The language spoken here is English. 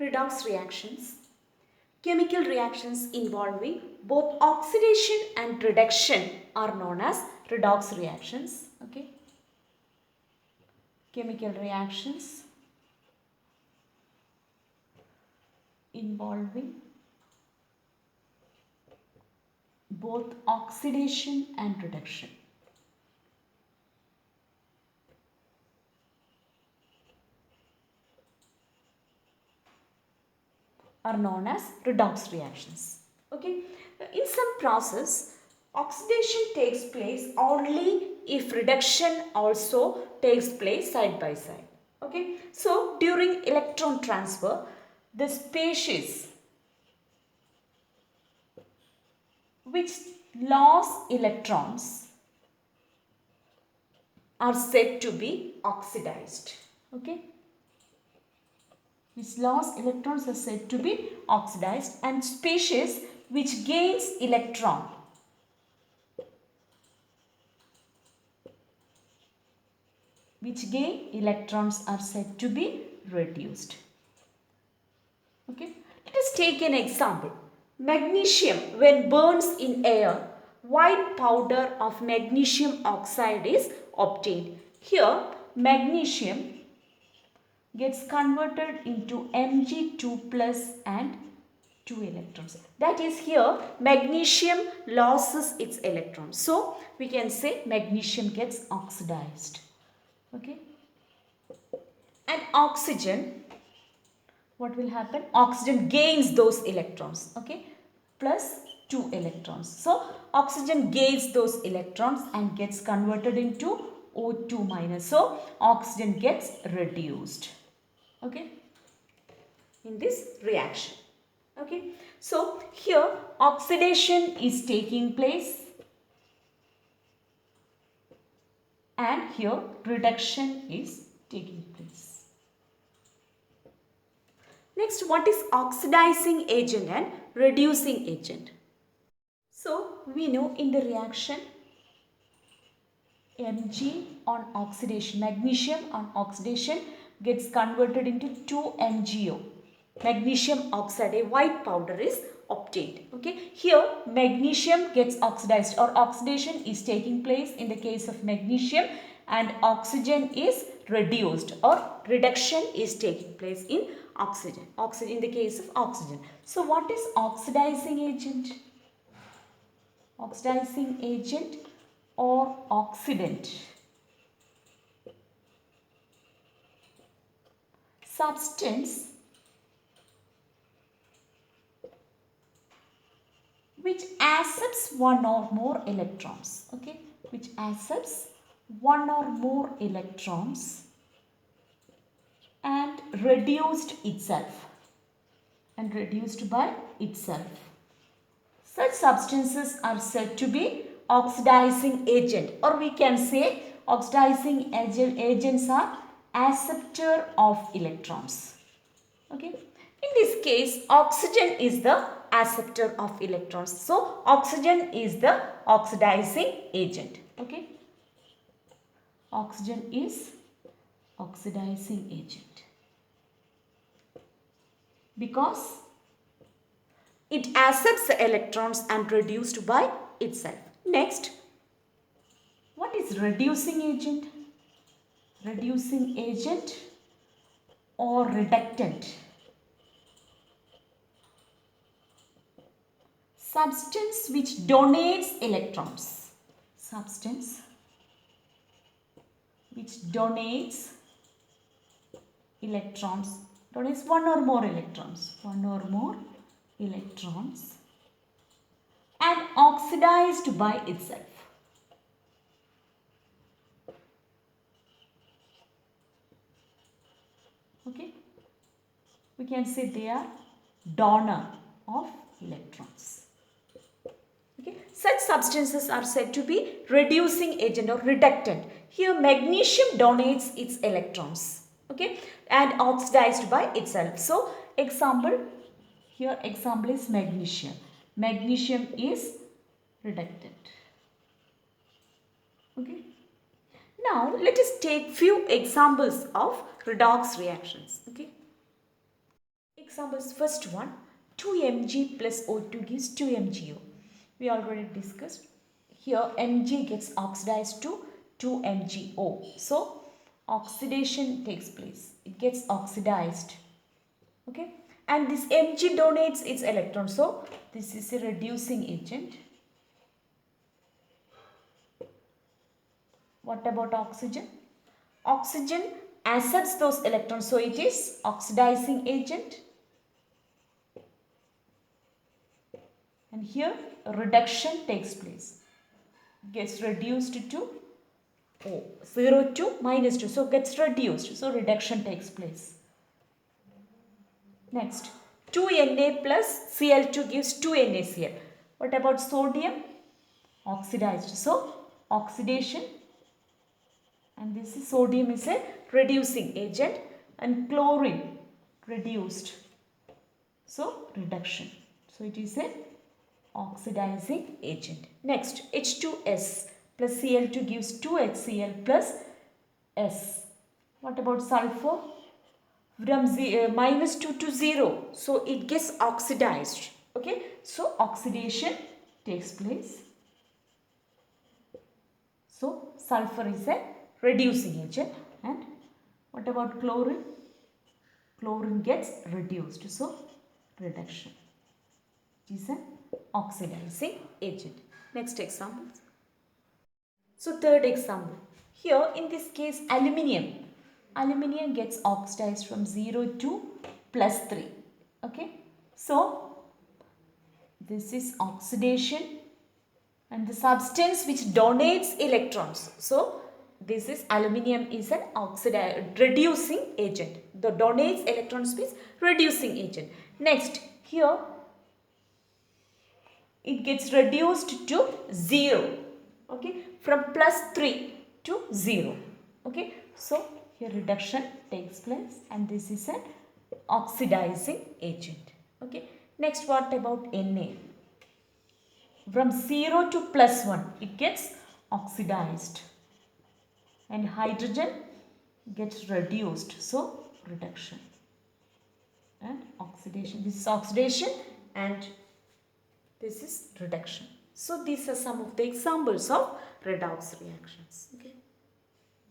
Redox reactions. Chemical reactions involving both oxidation and reduction are known as redox reactions. Okay. Chemical reactions involving both oxidation and reduction are known as redox reactions. Okay. In some process, oxidation takes place only if reduction also takes place side by side. Okay. So, during electron transfer, the species which lost electrons are said to be oxidized. Okay. Which lost electrons are said to be oxidized, and species which gains electron are said to be reduced. Okay. Let us take an example. Magnesium, when burns in air, white powder of magnesium oxide is obtained. Here, magnesium gets converted into Mg2 plus and 2 electrons. That is, here magnesium loses its electrons. So, we can say magnesium gets oxidized. Okay. And oxygen, what will happen? Oxygen gains those electrons. Okay. Plus 2 electrons. So, oxygen gains those electrons and gets converted into O2 minus. So, oxygen gets reduced. Okay, in this reaction. Okay, so here oxidation is taking place and here reduction is taking place. Next, what is oxidizing agent and reducing agent? So, we know in the reaction Mg on oxidation, magnesium on oxidation gets converted into 2MgO. Magnesium oxide, a white powder is obtained. Okay, here magnesium gets oxidized or oxidation is taking place in the case of magnesium and oxygen is reduced or reduction is taking place in oxygen. In the case of oxygen. So, what is oxidizing agent? Oxidizing agent or oxidant. Substance which accepts one or more electrons. Okay, which accepts one or more electrons and reduced itself and reduced by itself. Such substances are said to be oxidizing agent, or we can say oxidizing agents are acceptor of electrons. Okay. In this case, oxygen is the acceptor of electrons. So, oxygen is the oxidizing agent. Okay. Oxygen is oxidizing agent because it accepts the electrons and reduced by itself. Next, what is reducing agent? Reducing agent or reductant. Substance which donates electrons. Substance which donates electrons. Donates one or more electrons. One or more electrons and oxidized by itself. Okay, we can say they are donor of electrons. Okay, such substances are said to be reducing agent or reductant. Here magnesium donates its electrons. Okay, and oxidized by itself. So, example, here example is magnesium. Magnesium is reductant. Okay. Now, let us take few examples of redox reactions. Okay. Examples, first one, 2 mg plus O2 gives 2 mgO. We already discussed. Here Mg gets oxidized to 2 mgO. So oxidation takes place. It gets oxidized. Okay. And this Mg donates its electron. So this is a reducing agent. What about oxygen? Oxygen accepts those electrons. So it is oxidizing agent. And here reduction takes place. Gets reduced to 0 to minus 2. So gets reduced. So reduction takes place. Next, 2Na plus Cl2 gives 2NaCl. What about sodium? Oxidized. So oxidation. And this is sodium is a reducing agent. And chlorine reduced. So reduction. So it is a oxidizing agent. Next, H2S plus Cl2 gives 2HCl plus S. What about sulfur? From minus 2 to 0. So it gets oxidized. Okay. So oxidation takes place. So sulfur is a reducing agent. And what about chlorine? Chlorine gets reduced. So reduction. It is an oxidizing agent. Next example. So third example. Here in this case aluminium. Aluminium gets oxidized from 0 to plus 3. Okay. So this is oxidation and the substance which donates electrons. So this is aluminium is an reducing agent. The donates electrons means reducing agent. Next, here it gets reduced to 0. Okay, from plus 3 to 0. Okay, so here reduction takes place and this is an oxidizing agent. Okay, next what about Na? From 0 to plus 1 it gets oxidized and hydrogen gets reduced. So reduction and oxidation. This is oxidation and this is reduction. So these are some of the examples of redox reactions. Okay.